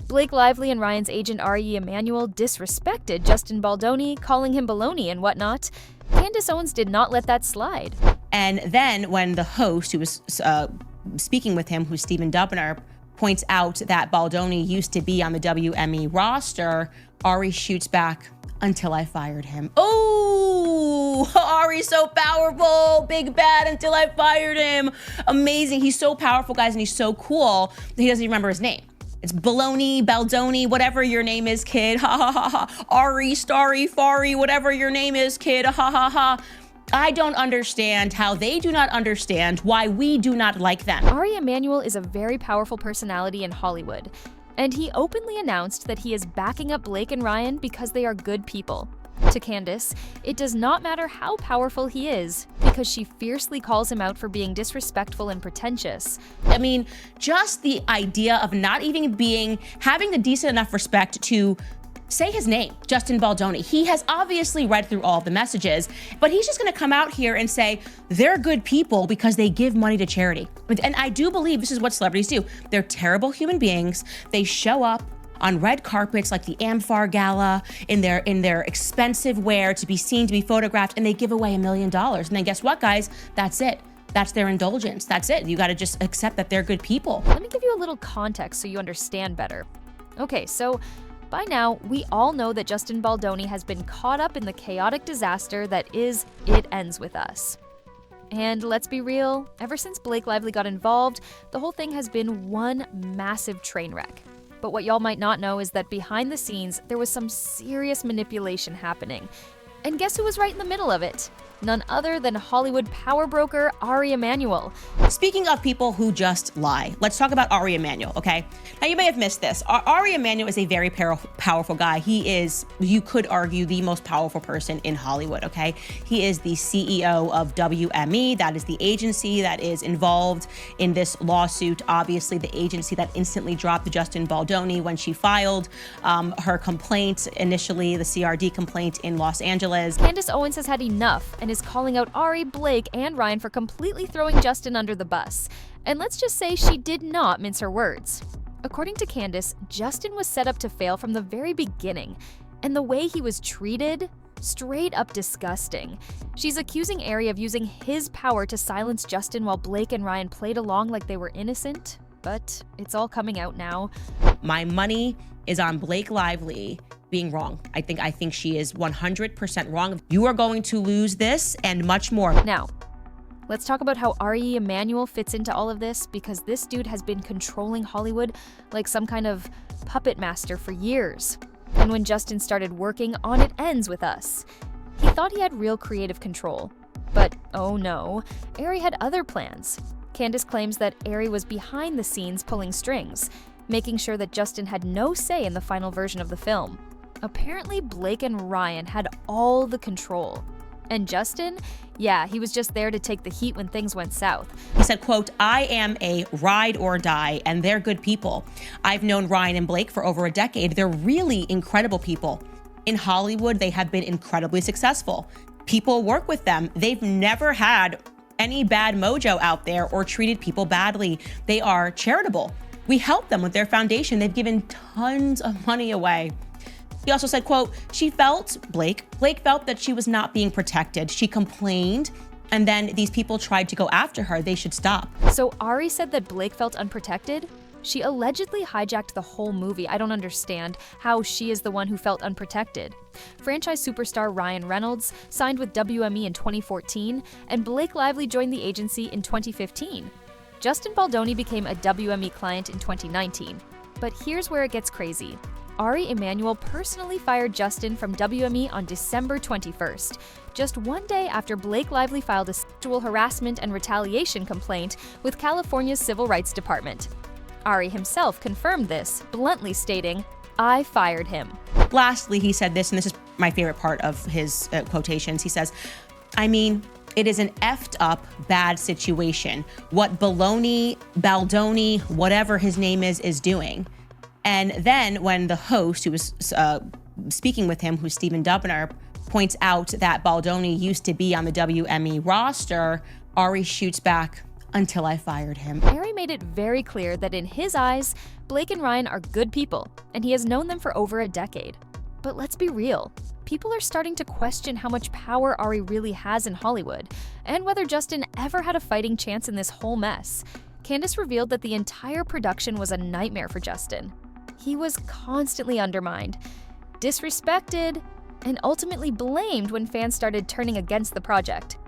Blake Lively and Ryan's agent Ari Emanuel disrespected Justin Baldoni, calling him Baloni and whatnot. Candace Owens did not let that slide. And then when the host who was speaking with him, who's Stephen Dubner, points out that Baldoni used to be on the WME roster, Ari shoots back, "Until I fired him." Oh, Ari's so powerful, big bad until I fired him. Amazing. He's so powerful, guys, and he's so cool that he doesn't even remember his name. It's Baloni, Baldoni, whatever your name is, kid. Ha ha ha ha. Ari, Starry, Fari, whatever your name is, kid. Ha ha ha. I don't understand how they do not understand why we do not like them. Ari Emanuel is a very powerful personality in Hollywood, and he openly announced that he is backing up Blake and Ryan because they are good people. To Candace, it does not matter how powerful he is, because she fiercely calls him out for being disrespectful and pretentious. I mean, just the idea of not even having the decent enough respect to say his name, Justin Baldoni. He has obviously read through all of the messages, but he's just gonna come out here and say they're good people because they give money to charity. And I do believe this is what celebrities do. They're terrible human beings. They show up on red carpets like the Amfar Gala in their expensive wear to be seen, to be photographed, and they give away $1 million. And then guess what, guys? That's it. That's their indulgence. That's it. You gotta just accept that they're good people. Let me give you a little context so you understand better. Okay, so by now, we all know that Justin Baldoni has been caught up in the chaotic disaster that is It Ends With Us. And let's be real, ever since Blake Lively got involved, the whole thing has been one massive train wreck. But what y'all might not know is that behind the scenes, there was some serious manipulation happening. And guess who was right in the middle of it? None other than Hollywood power broker Ari Emanuel. Speaking of people who just lie, let's talk about Ari Emanuel, okay? Now, you may have missed this. Ari Emanuel is a very powerful guy. He is, you could argue, the most powerful person in Hollywood, okay? He is the CEO of WME. That is the agency that is involved in this lawsuit. Obviously, the agency that instantly dropped Justin Baldoni when she filed her complaint, initially the CRD complaint in Los Angeles. Candace Owens has had enough and is calling out Ari, Blake, and Ryan for completely throwing Justin under the bus. And let's just say she did not mince her words. According to Candace, Justin was set up to fail from the very beginning, and the way he was treated, straight up disgusting. She's accusing Ari of using his power to silence Justin while Blake and Ryan played along like they were innocent, but it's all coming out now. My money is on Blake Lively being wrong. I think she is 100% wrong. You are going to lose this and much more. Now, let's talk about how Ari Emanuel fits into all of this, because this dude has been controlling Hollywood like some kind of puppet master for years. And when Justin started working on It Ends With Us, he thought he had real creative control. But oh no, Ari had other plans. Candace claims that Ari was behind the scenes pulling strings, making sure that Justin had no say in the final version of the film. Apparently, Blake and Ryan had all the control. And Justin? Yeah, he was just there to take the heat when things went south. He said, quote, "I am a ride or die, and they're good people. I've known Ryan and Blake for over a decade. They're really incredible people. In Hollywood, they have been incredibly successful. People work with them. They've never had any bad mojo out there or treated people badly. They are charitable. We help them with their foundation. They've given tons of money away." He also said, quote, Blake felt that she was not being protected. She complained, and then these people tried to go after her. They should stop. So Ari said that Blake felt unprotected? She allegedly hijacked the whole movie. I don't understand how she is the one who felt unprotected. Franchise superstar Ryan Reynolds signed with WME in 2014, and Blake Lively joined the agency in 2015. Justin Baldoni became a WME client in 2019. But here's where it gets crazy. Ari Emanuel personally fired Justin from WME on December 21st, just one day after Blake Lively filed a sexual harassment and retaliation complaint with California's Civil Rights Department. Ari himself confirmed this, bluntly stating, "I fired him." Lastly, he said this, and this is my favorite part of his quotations. He says, "I mean, it is an effed up bad situation. What Baldoni, whatever his name is doing." And then when the host who was speaking with him, who's Stephen Dubner, points out that Baldoni used to be on the WME roster, Ari shoots back, until I fired him. Ari made it very clear that in his eyes, Blake and Ryan are good people, and he has known them for over a decade. But let's be real. People are starting to question how much power Ari really has in Hollywood, and whether Justin ever had a fighting chance in this whole mess. Candace revealed that the entire production was a nightmare for Justin. He was constantly undermined, disrespected, and ultimately blamed when fans started turning against the project.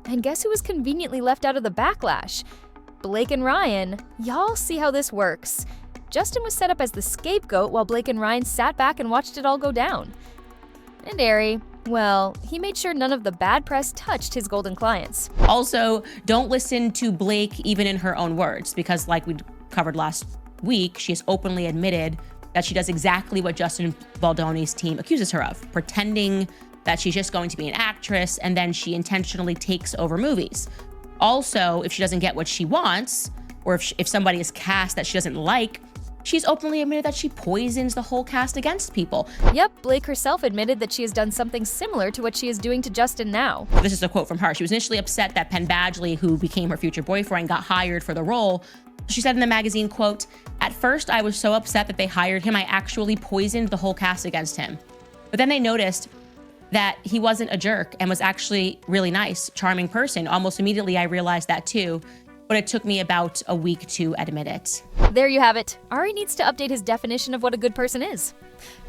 And guess who was conveniently left out of the backlash? Blake and Ryan. Y'all see how this works. Justin was set up as the scapegoat while Blake and Ryan sat back and watched it all go down. And Ari, well, he made sure none of the bad press touched his golden clients. Also, don't listen to Blake even in her own words, because like we covered last week, she has openly admitted that she does exactly what Justin Baldoni's team accuses her of, pretending that she's just going to be an actress, and then she intentionally takes over movies. Also, if she doesn't get what she wants, or if somebody is cast that she doesn't like, she's openly admitted that she poisons the whole cast against people. Yep, Blake herself admitted that she has done something similar to what she is doing to Justin now. This is a quote from her. She was initially upset that Penn Badgley, who became her future boyfriend, got hired for the role. She said in the magazine, quote, "At first, I was so upset that they hired him, I actually poisoned the whole cast against him. But then they noticed that he wasn't a jerk and was actually really nice, charming person. Almost immediately, I realized that too, but it took me about a week to admit it." There you have it. Ari needs to update his definition of what a good person is.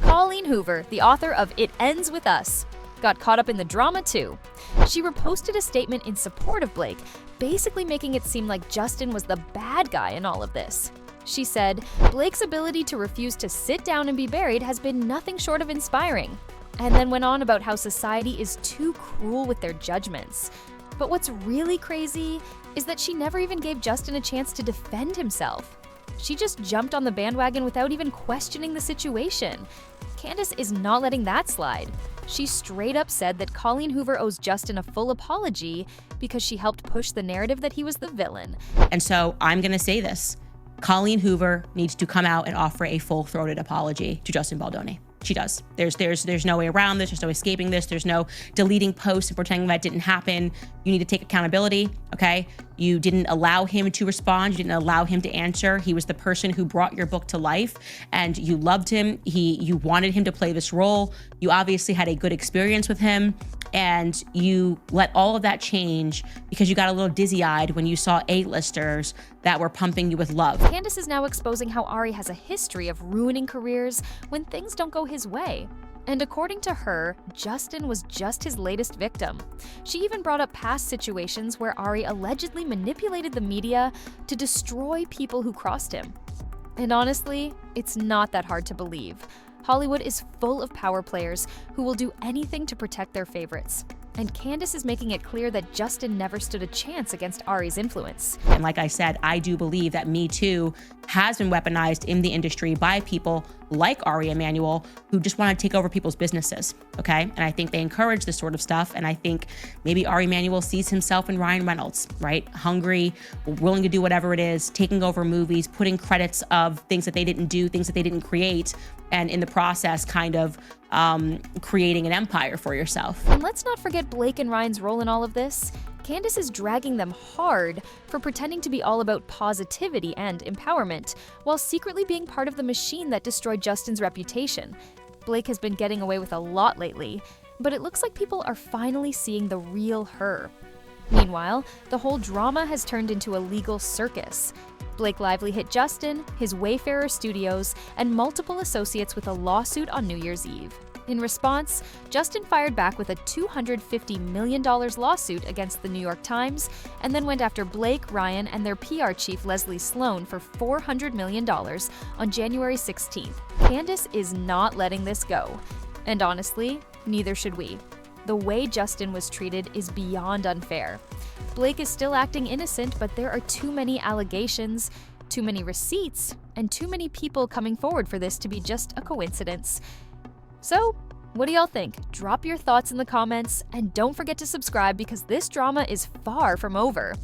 Colleen Hoover, the author of It Ends With Us, got caught up in the drama too. She reposted a statement in support of Blake, basically making it seem like Justin was the bad guy in all of this. She said, "Blake's ability to refuse to sit down and be buried has been nothing short of inspiring," and then went on about how society is too cruel with their judgments. But what's really crazy is that she never even gave Justin a chance to defend himself. She just jumped on the bandwagon without even questioning the situation. Candace is not letting that slide. She straight up said that Colleen Hoover owes Justin a full apology because she helped push the narrative that he was the villain. And so I'm going to say this. Colleen Hoover needs to come out and offer a full-throated apology to Justin Baldoni. She does. There's no way around this. There's no escaping this. There's no deleting posts and pretending that didn't happen. You need to take accountability, okay? You didn't allow him to respond. You didn't allow him to answer. He was the person who brought your book to life, and you loved him. You wanted him to play this role. You obviously had a good experience with him, and you let all of that change because you got a little dizzy-eyed when you saw A-listers that were pumping you with love. Candace is now exposing how Ari has a history of ruining careers when things don't go his way. And according to her, Justin was just his latest victim. She even brought up past situations where Ari allegedly manipulated the media to destroy people who crossed him. And honestly, it's not that hard to believe. Hollywood is full of power players who will do anything to protect their favorites. And Candace is making it clear that Justin never stood a chance against Ari's influence. And like I said, I do believe that Me Too has been weaponized in the industry by people like Ari Emanuel who just want to take over people's businesses, okay? And I think they encourage this sort of stuff. And I think maybe Ari Emanuel sees himself in Ryan Reynolds, right? Hungry, willing to do whatever it is, taking over movies, putting credits of things that they didn't do, things that they didn't create, and in the process kind of creating an empire for yourself. And let's not forget Blake and Ryan's role in all of this. Candace is dragging them hard for pretending to be all about positivity and empowerment, while secretly being part of the machine that destroyed Justin's reputation. Blake has been getting away with a lot lately, but it looks like people are finally seeing the real her. Meanwhile, the whole drama has turned into a legal circus. Blake Lively hit Justin, his Wayfarer Studios, and multiple associates with a lawsuit on New Year's Eve. In response, Justin fired back with a $250 million lawsuit against the New York Times, and then went after Blake, Ryan, and their PR chief Leslie Sloan for $400 million on January 16th. Candace is not letting this go. And honestly, neither should we. The way Justin was treated is beyond unfair. Blake is still acting innocent, but there are too many allegations, too many receipts, and too many people coming forward for this to be just a coincidence. So, what do y'all think? Drop your thoughts in the comments, and don't forget to subscribe because this drama is far from over.